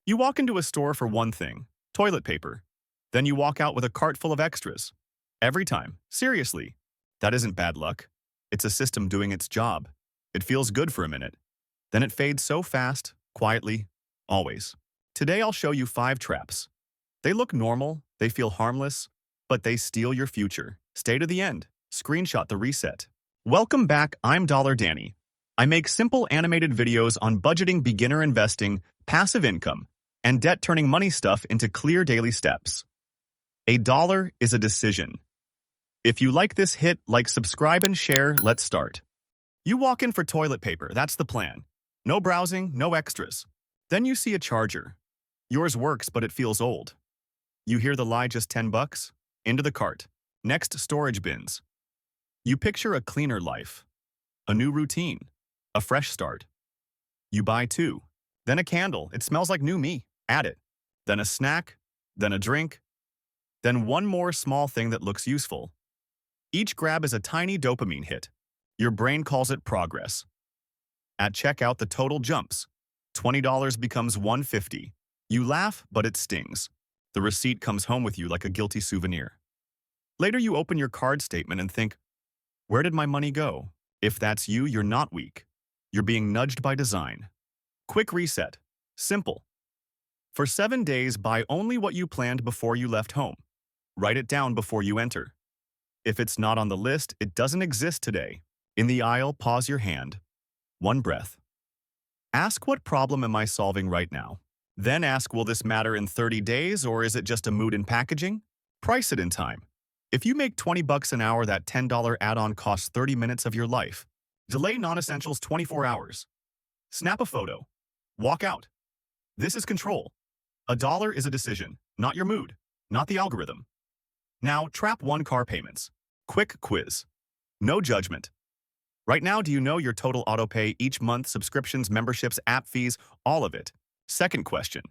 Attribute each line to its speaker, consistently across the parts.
Speaker 1: You walk into a store for one thing, toilet paper. Then you walk out with a cart full of extras. Every time. Seriously. That isn't bad luck. It's a system doing its job. It feels good for a minute. Then it fades so fast, quietly, always. Today I'll show you 5 traps. They look normal, they feel harmless, but they steal your future. Stay to the end. Screenshot the reset. Welcome back, I'm Dollar Danny. I make simple animated videos on budgeting, beginner investing, passive income, and debt, turning money stuff into clear daily steps. A dollar is a decision. If you like this, hit like, subscribe, and share. Let's start. You walk in for toilet paper, that's the plan. No browsing, no extras. Then you see a charger. Yours works, but it feels old. You hear the lie, just $10? Into the cart. Next, storage bins. You picture a cleaner life. A new routine. A fresh start. You buy 2. Then a candle, it smells like new me. Add it. Then a snack. Then a drink. Then one more small thing that looks useful. Each grab is a tiny dopamine hit. Your brain calls it progress. At checkout, the total jumps. $20 becomes $150. You laugh, but it stings. The receipt comes home with you like a guilty souvenir. Later, you open your card statement and think, where did my money go? If that's you, you're not weak. You're being nudged by design. Quick reset. Simple. For 7 days, buy only what you planned before you left home. Write it down before you enter. If it's not on the list, it doesn't exist today. In the aisle, pause your hand. One breath. Ask, what problem am I solving right now? Then ask, will this matter in 30 days, or is it just a mood in packaging? Price it in time. If you make $20 an hour, that $10 add-on costs 30 minutes of your life. Delay non-essentials 24 hours. Snap a photo. Walk out. This is control. A dollar is a decision, not your mood, not the algorithm. Now, trap 1, car payments. Quick quiz. No judgment. Right now, do you know your total auto pay each month, subscriptions, memberships, app fees, all of it? Second question.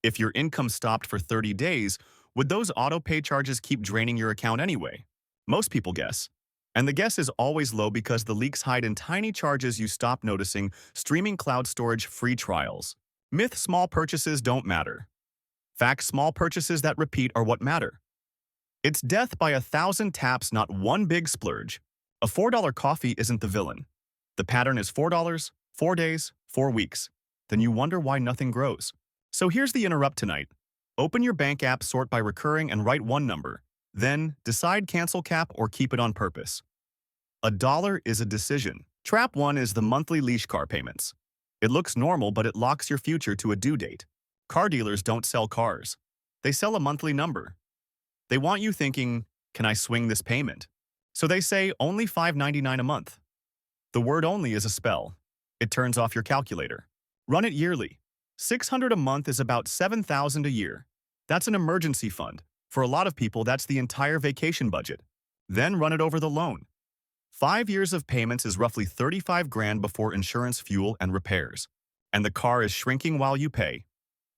Speaker 1: If your income stopped for 30 days, would those auto pay charges keep draining your account anyway? Most people guess. And the guess is always low because the leaks hide in tiny charges you stop noticing: streaming, cloud storage, free trials. Myth: small purchases don't matter. Fact: small purchases that repeat are what matter. It's death by 1,000 taps, not one big splurge. A $4 coffee isn't the villain. The pattern is $4, 4 days, 4 weeks. Then you wonder why nothing grows. So here's the interrupt tonight. Open your bank app, sort by recurring, and write one number. Then decide, cancel cap or keep it on purpose. A dollar is a decision. Trap 1 is the monthly leash car payments. It looks normal, but it locks your future to a due date. Car dealers don't sell cars. They sell a monthly number. They want you thinking, can I swing this payment? So they say only $5.99 a month. The word only is a spell. It turns off your calculator. Run it yearly. $600 a month is about $7,000 a year. That's an emergency fund. For a lot of people, that's the entire vacation budget. Then run it over the loan. 5 years of payments is roughly 35 grand before insurance, fuel, and repairs. And the car is shrinking while you pay.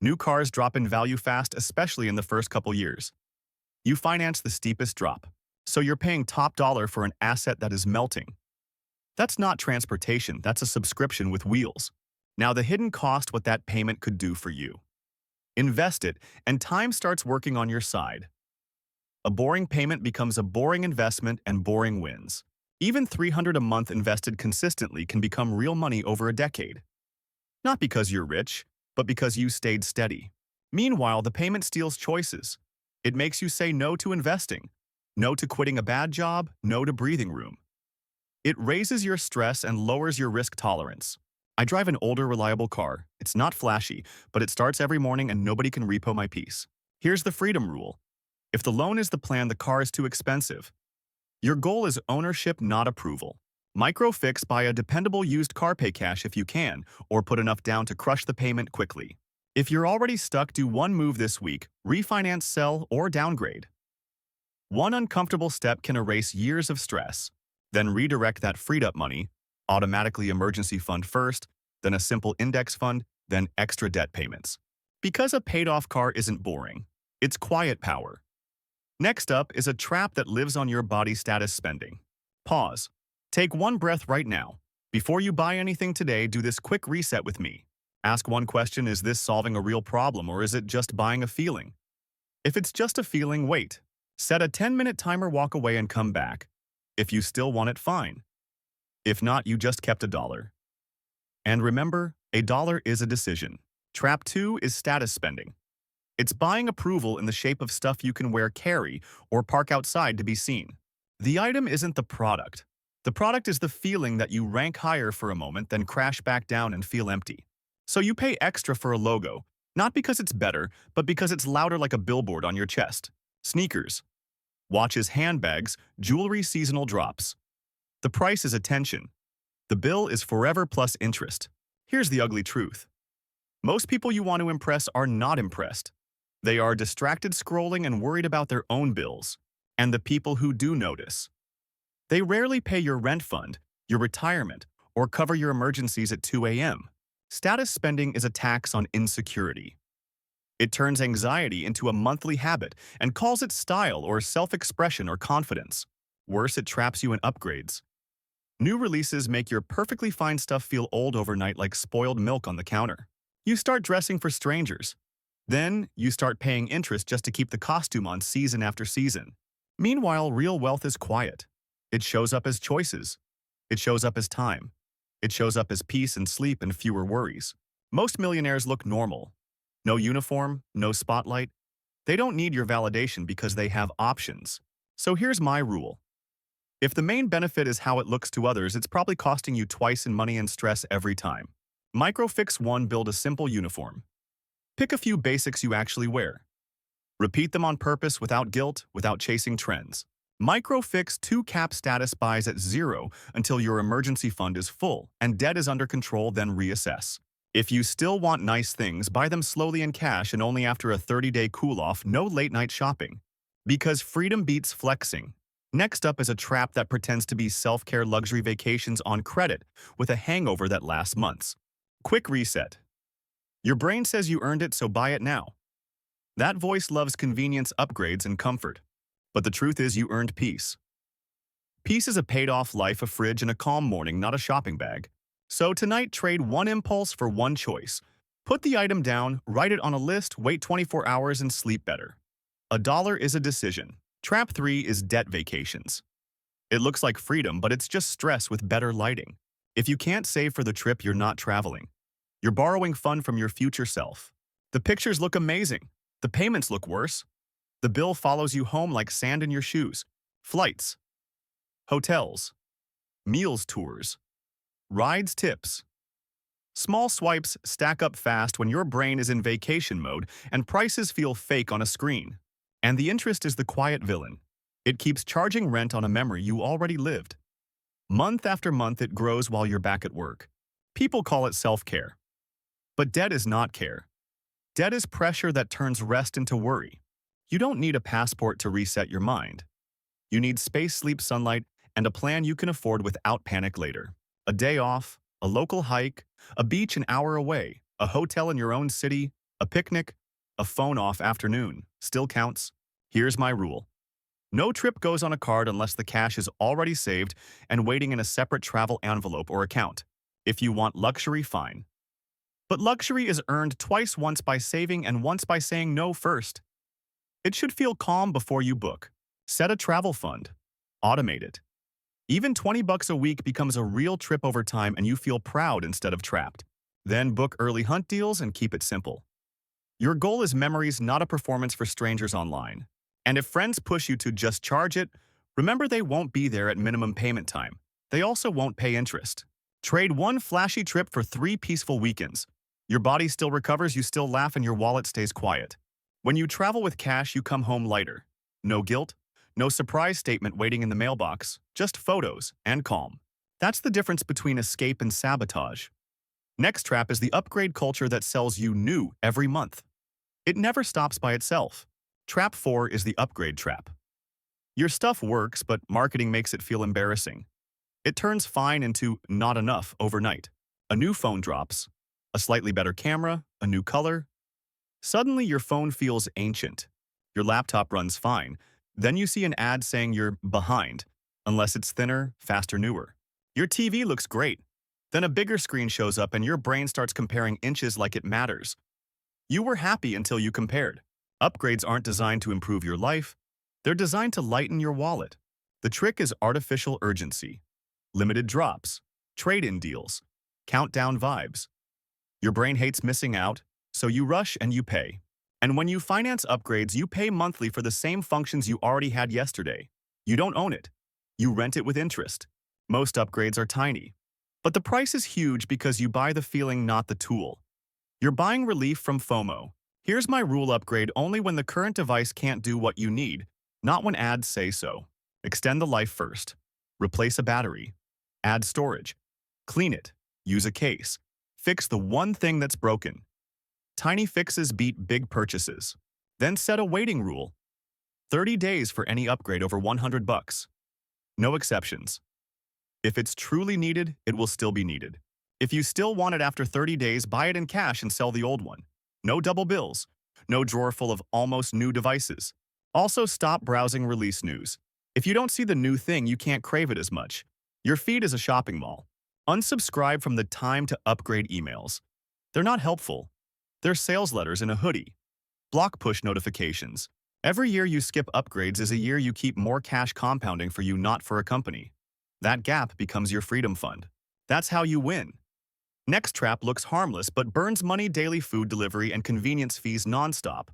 Speaker 1: New cars drop in value fast, especially in the first couple years. You finance the steepest drop. So you're paying top dollar for an asset that is melting. That's not transportation, that's a subscription with wheels. Now the hidden cost, what that payment could do for you. Invest it, and time starts working on your side. A boring payment becomes a boring investment, and boring wins. Even $300 a month invested consistently can become real money over a decade. Not because you're rich, but because you stayed steady. Meanwhile, the payment steals choices. It makes you say no to investing, no to quitting a bad job, no to breathing room. It raises your stress and lowers your risk tolerance. I drive an older, reliable car. It's not flashy, but it starts every morning and nobody can repo my peace. Here's the freedom rule. If the loan is the plan, the car is too expensive. Your goal is ownership, not approval. Micro-fix: buy a dependable used car, pay cash if you can, or put enough down to crush the payment quickly. If you're already stuck, do one move this week: refinance, sell, or downgrade. One uncomfortable step can erase years of stress. Then redirect that freed up money, automatically emergency fund first, then a simple index fund, then extra debt payments. Because a paid-off car isn't boring. It's quiet power. Next up is a trap that lives on your body: status spending. Pause. Take one breath right now. Before you buy anything today, do this quick reset with me. Ask one question: is this solving a real problem or is it just buying a feeling? If it's just a feeling, wait. Set a 10-minute timer, walk away, and come back. If you still want it, fine. If not, you just kept $1. And remember, $1 is a decision. Trap 2 is status spending. It's buying approval in the shape of stuff you can wear, carry, or park outside to be seen. The item isn't the product. The product is the feeling that you rank higher for a moment, then crash back down and feel empty. So you pay extra for a logo, not because it's better, but because it's louder, like a billboard on your chest. Sneakers, watches, handbags, jewelry, seasonal drops. The price is attention. The bill is forever plus interest. Here's the ugly truth. Most people you want to impress are not impressed. They are distracted, scrolling, and worried about their own bills. And the people who do notice, they rarely pay your rent fund, your retirement, or cover your emergencies at 2 a.m. Status spending is a tax on insecurity. It turns anxiety into a monthly habit and calls it style or self-expression or confidence. Worse, it traps you in upgrades. New releases make your perfectly fine stuff feel old overnight, like spoiled milk on the counter. You start dressing for strangers. Then you start paying interest just to keep the costume on season after season. Meanwhile, real wealth is quiet. It shows up as choices. It shows up as time. It shows up as peace and sleep and fewer worries. Most millionaires look normal. No uniform, no spotlight. They don't need your validation because they have options. So here's my rule. If the main benefit is how it looks to others, it's probably costing you twice in money and stress every time. Micro Fix 1. Build a simple uniform. Pick a few basics you actually wear. Repeat them on purpose, without guilt, without chasing trends. Micro Fix 2. Cap status buys at 0 until your emergency fund is full and debt is under control, then reassess. If you still want nice things, buy them slowly in cash and only after a 30-day cool-off. No late-night shopping. Because freedom beats flexing. Next up is a trap that pretends to be self-care: luxury vacations on credit with a hangover that lasts months. Quick reset. Your brain says you earned it, so buy it now. That voice loves convenience, upgrades, and comfort. But the truth is, you earned peace. Peace is a paid-off life, a fridge, and a calm morning, not a shopping bag. So tonight, trade one impulse for one choice. Put the item down, write it on a list, wait 24 hours, and sleep better. $1 is a decision. Trap 3 is debt vacations. It looks like freedom, but it's just stress with better lighting. If you can't save for the trip, you're not traveling. You're borrowing fun from your future self. The pictures look amazing. The payments look worse. The bill follows you home like sand in your shoes. Flights, hotels, meals, tours, rides, tips. Small swipes stack up fast when your brain is in vacation mode and prices feel fake on a screen. And the interest is the quiet villain. It keeps charging rent on a memory you already lived. Month after month, it grows while you're back at work. People call it self-care. But debt is not care. Debt is pressure that turns rest into worry. You don't need a passport to reset your mind. You need space, sleep, sunlight, and a plan you can afford without panic later. A day off, a local hike, a beach an hour away, a hotel in your own city, a picnic, a phone-off afternoon still counts. Here's my rule. No trip goes on a card unless the cash is already saved and waiting in a separate travel envelope or account. If you want luxury, fine. But luxury is earned twice: once by saving and once by saying no first. It should feel calm before you book. Set a travel fund. Automate it. Even $20 a week becomes a real trip over time and you feel proud instead of trapped. Then book early hunt deals and keep it simple. Your goal is memories, not a performance for strangers online. And if friends push you to just charge it, remember they won't be there at minimum payment time. They also won't pay interest. Trade one flashy trip for 3 peaceful weekends. Your body still recovers, you still laugh, and your wallet stays quiet. When you travel with cash, you come home lighter. No guilt, no surprise statement waiting in the mailbox, just photos and calm. That's the difference between escape and sabotage. Next trap is the upgrade culture that sells you new every month. It never stops by itself. Trap 4 is the upgrade trap. Your stuff works, but marketing makes it feel embarrassing. It turns fine into not enough overnight. A new phone drops, a slightly better camera, a new color. Suddenly your phone feels ancient. Your laptop runs fine. Then you see an ad saying you're behind, unless it's thinner, faster, newer. Your TV looks great. Then a bigger screen shows up and your brain starts comparing inches like it matters. You were happy until you compared. Upgrades aren't designed to improve your life. They're designed to lighten your wallet. The trick is artificial urgency. Limited drops, trade-in deals, countdown vibes. Your brain hates missing out, so you rush and you pay. And when you finance upgrades, you pay monthly for the same functions you already had yesterday. You don't own it. You rent it with interest. Most upgrades are tiny. But the price is huge because you buy the feeling, not the tool. You're buying relief from FOMO. Here's my rule: upgrade only when the current device can't do what you need, not when ads say so. Extend the life first. Replace a battery. Add storage. Clean it. Use a case. Fix the one thing that's broken. Tiny fixes beat big purchases. Then set a waiting rule. 30 days for any upgrade over $100. No exceptions. If it's truly needed, it will still be needed. If you still want it after 30 days, buy it in cash and sell the old one. No double bills. No drawer full of almost new devices. Also, stop browsing release news. If you don't see the new thing, you can't crave it as much. Your feed is a shopping mall. Unsubscribe from the time to upgrade emails. They're not helpful. They're sales letters in a hoodie. Block push notifications. Every year you skip upgrades is a year you keep more cash compounding for you, not for a company. That gap becomes your freedom fund. That's how you win. Next trap looks harmless but burns money: daily food delivery and convenience fees nonstop.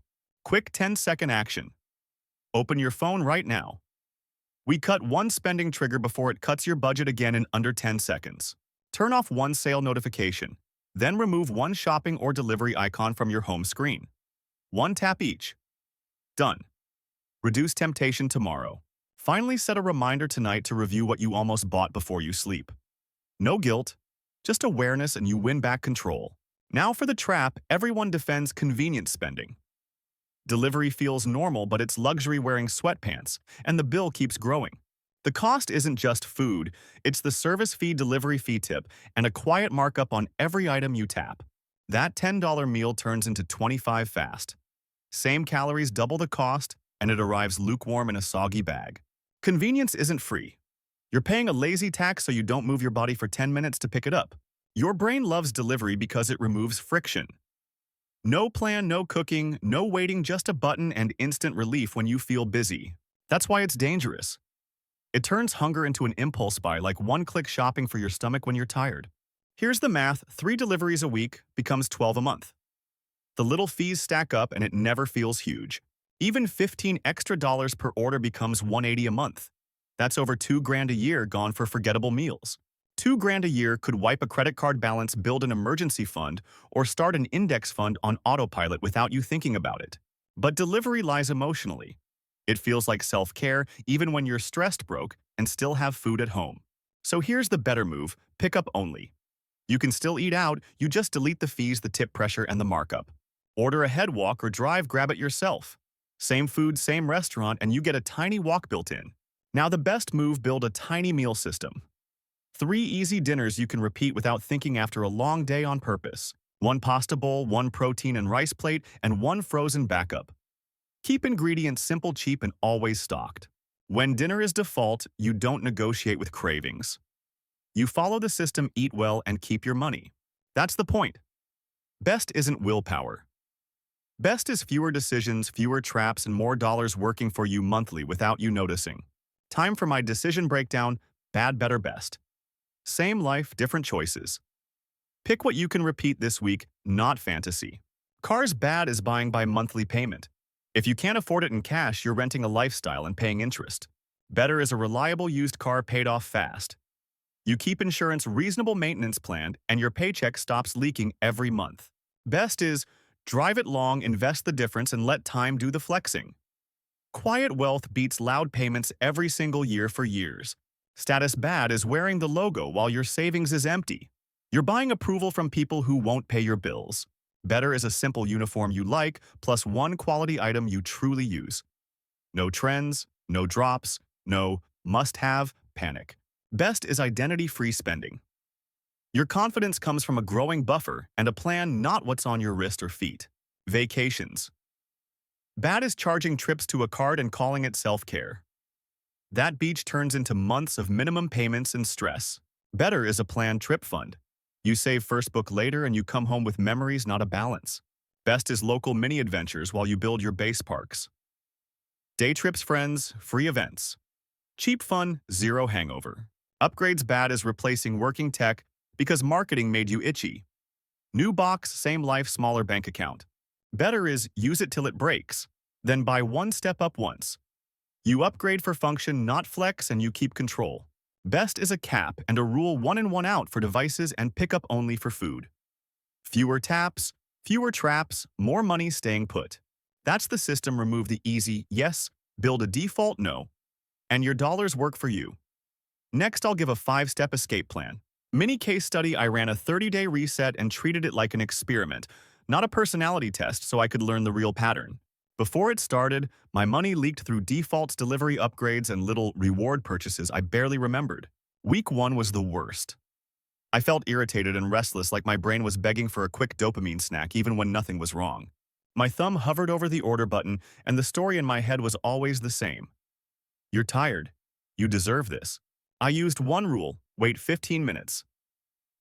Speaker 1: Quick 10-second action. Open your phone right now. We cut one spending trigger before it cuts your budget again in under 10 seconds. Turn off one sale notification. Then remove one shopping or delivery icon from your home screen. One tap each. Done. Reduce temptation tomorrow. Finally, set a reminder tonight to review what you almost bought before you sleep. No guilt, just awareness, and you win back control. Now for the trap: everyone defends convenience spending. Delivery feels normal, but it's luxury wearing sweatpants, and the bill keeps growing. The cost isn't just food, it's the service fee, delivery fee tip, and a quiet markup on every item you tap. That $10 meal turns into 25 fast. Same calories, double the cost, and it arrives lukewarm in a soggy bag. Convenience isn't free. You're paying a lazy tax so you don't move your body for 10 minutes to pick it up. Your brain loves delivery because it removes friction. No plan, no cooking, no waiting, just a button and instant relief when you feel busy. That's why it's dangerous. It turns hunger into an impulse buy, like one-click shopping for your stomach when you're tired. Here's the math: 3 deliveries a week becomes 12 a month. The little fees stack up and it never feels huge. Even 15 extra dollars per order becomes $180 a month. That's over $2,000 a year gone for forgettable meals. $2,000 a year could wipe a credit card balance, build an emergency fund, or start an index fund on autopilot without you thinking about it. But delivery lies emotionally. It feels like self-care even when you're stressed broke and still have food at home. So here's the better move: pickup only. You can still eat out, you just delete the fees, the tip pressure, and the markup. Order ahead, walk or drive, grab it yourself. Same food, same restaurant, and you get a tiny walk built in. Now the best move: build a tiny meal system. 3 easy dinners you can repeat without thinking after a long day on purpose. 1 pasta bowl, 1 protein and rice plate, and 1 frozen backup. Keep ingredients simple, cheap, and always stocked. When dinner is default, you don't negotiate with cravings. You follow the system, eat well, and keep your money. That's the point. Best isn't willpower. Best is fewer decisions, fewer traps, and more dollars working for you monthly without you noticing. Time for my decision breakdown: bad, better, best. Same life, different choices. Pick what you can repeat this week, not fantasy. Cars: bad is buying by monthly payment. If you can't afford it in cash, you're renting a lifestyle and paying interest. Better is a reliable used car paid off fast. You keep insurance, reasonable maintenance planned, and your paycheck stops leaking every month. Best is drive it long, invest the difference, and let time do the flexing. Quiet wealth beats loud payments every single year for years. Status: bad is wearing the logo while your savings is empty. You're buying approval from people who won't pay your bills. Better is a simple uniform you like, plus 1 quality item you truly use. No trends, no drops, no must-have panic. Best is identity-free spending. Your confidence comes from a growing buffer and a plan, not what's on your wrist or feet. Vacations. Bad is charging trips to a card and calling it self-care. That beach turns into months of minimum payments and stress. Better is a planned trip fund. You save first book later and you come home with memories, not a balance. Best is local mini adventures while you build your base parks. Day trips, friends, free events. Cheap fun, zero hangover. Upgrades bad is replacing working tech because marketing made you itchy. New box, same life, smaller bank account. Better is use it till it breaks. Then buy one step up once. You upgrade for function, not flex, and you keep control. Best is a cap and a rule 1 in 1 out for devices and pickup only for food. Fewer taps, fewer traps, more money staying put. That's the system. Remove the easy yes, build a default no, and your dollars work for you. Next, I'll give a 5-step escape plan. Mini case study. I ran a 30-day reset and treated it like an experiment, not a personality test, so I could learn the real pattern. Before it started, my money leaked through defaults, delivery upgrades, and little reward purchases I barely remembered. Week 1 was the worst. I felt irritated and restless, like my brain was begging for a quick dopamine snack even when nothing was wrong. My thumb hovered over the order button, and the story in my head was always the same. You're tired. You deserve this. I used one rule: wait 15 minutes.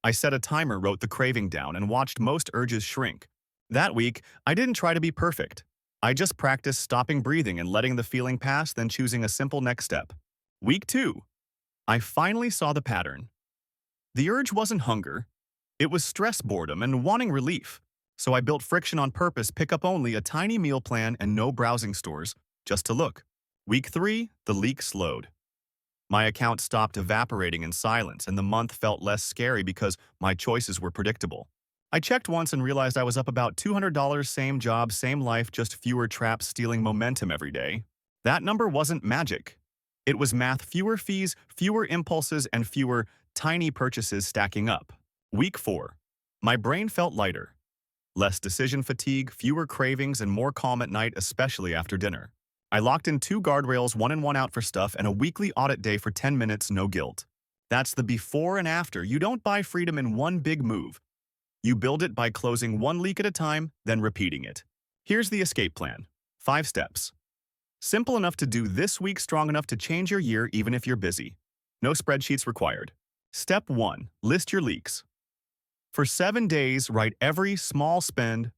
Speaker 1: I set a timer, wrote the craving down, and watched most urges shrink. That week, I didn't try to be perfect. I just practiced stopping, breathing, and letting the feeling pass, then choosing a simple next step. Week 2. I finally saw the pattern. The urge wasn't hunger. It was stress, boredom, and wanting relief. So I built friction on purpose: pick up only, a tiny meal plan, and no browsing stores, just to look. Week 3, the leak slowed. My account stopped evaporating in silence, and the month felt less scary because my choices were predictable. I checked once and realized I was up about $200, same job, same life, just fewer traps, stealing momentum every day. That number wasn't magic. It was math: fewer fees, fewer impulses, and fewer tiny purchases stacking up. Week 4. My brain felt lighter. Less decision fatigue, fewer cravings, and more calm at night, especially after dinner. I locked in 2 guardrails, 1 in 1 out for stuff, and a weekly audit day for 10 minutes, no guilt. That's the before and after. You don't buy freedom in one big move. You build it by closing one leak at a time, then repeating it. Here's the escape plan. 5 steps. Simple enough to do this week, strong enough to change your year even if you're busy. No spreadsheets required. Step 1. List your leaks. For 7 days, write every small spend.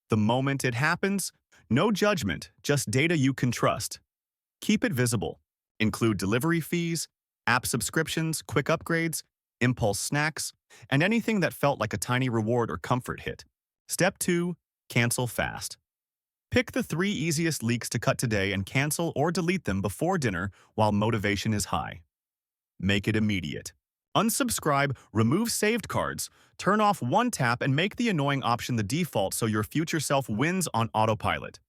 Speaker 1: The moment it happens, no judgment, just data you can trust. Keep it visible. Include delivery fees, app subscriptions, quick upgrades, impulse snacks, and anything that felt like a tiny reward or comfort hit. Step 2. Cancel fast. Pick the 3 easiest leaks to cut today and cancel or delete them before dinner while motivation is high. Make it immediate. Unsubscribe, remove saved cards, turn off one tap, and make the annoying option the default so your future self wins on autopilot.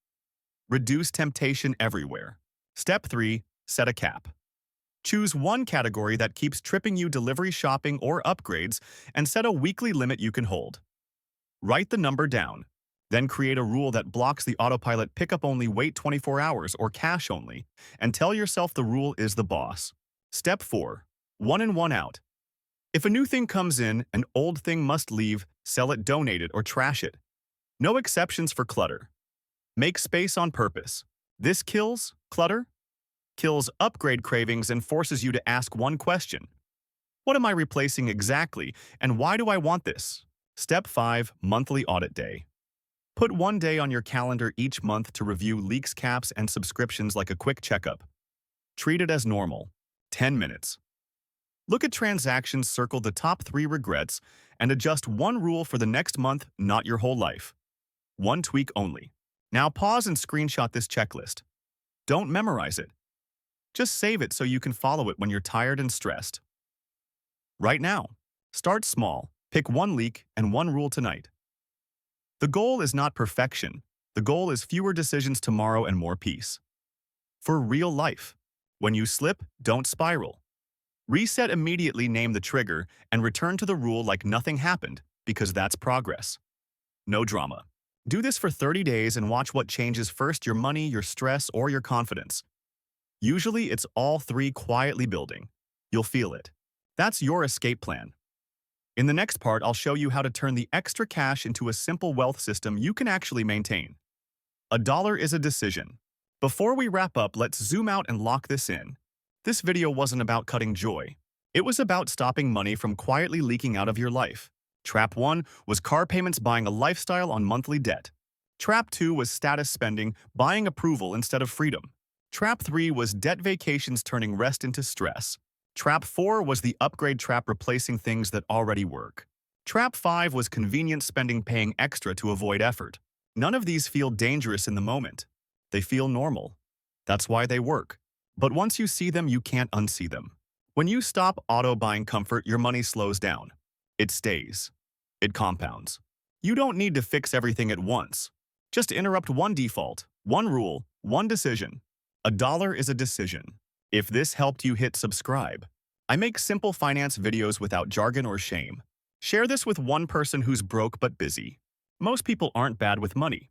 Speaker 1: Reduce temptation everywhere. Step 3. Set a cap. Choose one category that keeps tripping you: delivery, shopping, or upgrades, and set a weekly limit you can hold. Write the number down. Then create a rule that blocks the autopilot: pick up only, wait 24 hours, or cash only, and tell yourself the rule is the boss. Step 4. 1 in 1 out. If a new thing comes in, an old thing must leave. Sell it, donate it, or trash it. No exceptions for clutter. Make space on purpose. This kills clutter, kills upgrade cravings, and forces you to ask one question: what am I replacing exactly, and why do I want this? Step 5. Monthly audit day. Put 1 day on your calendar each month to review leaks, caps, and subscriptions like a quick checkup. Treat it as normal. 10 minutes. Look at transactions, circle the top 3 regrets, and adjust one rule for the next month, not your whole life. One tweak only. Now pause and screenshot this checklist. Don't memorize it. Just save it so you can follow it when you're tired and stressed. Right now, start small. Pick 1 leak and 1 rule tonight. The goal is not perfection. The goal is fewer decisions tomorrow and more peace. For real life, when you slip, don't spiral. Reset immediately, name the trigger, and return to the rule like nothing happened, because that's progress. No drama. Do this for 30 days and watch what changes first: your money, your stress, or your confidence. Usually, it's all 3 quietly building. You'll feel it. That's your escape plan. In the next part, I'll show you how to turn the extra cash into a simple wealth system you can actually maintain. $1 is a decision. Before we wrap up, let's zoom out and lock this in. This video wasn't about cutting joy. It was about stopping money from quietly leaking out of your life. Trap 1 was car payments buying a lifestyle on monthly debt. Trap 2 was status spending, buying approval instead of freedom. Trap 3 was debt vacations turning rest into stress. Trap 4 was the upgrade trap replacing things that already work. Trap 5 was convenient spending paying extra to avoid effort. None of these feel dangerous in the moment. They feel normal. That's why they work. But once you see them, you can't unsee them. When you stop auto-buying comfort, your money slows down. It stays. It compounds. You don't need to fix everything at once. Just interrupt one default, one rule, one decision. $1 is a decision. If this helped you, hit subscribe. I make simple finance videos without jargon or shame. Share this with one person who's broke but busy. Most people aren't bad with money.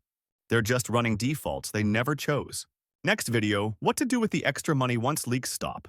Speaker 1: They're just running defaults they never chose. Next video, what to do with the extra money once leaks stop.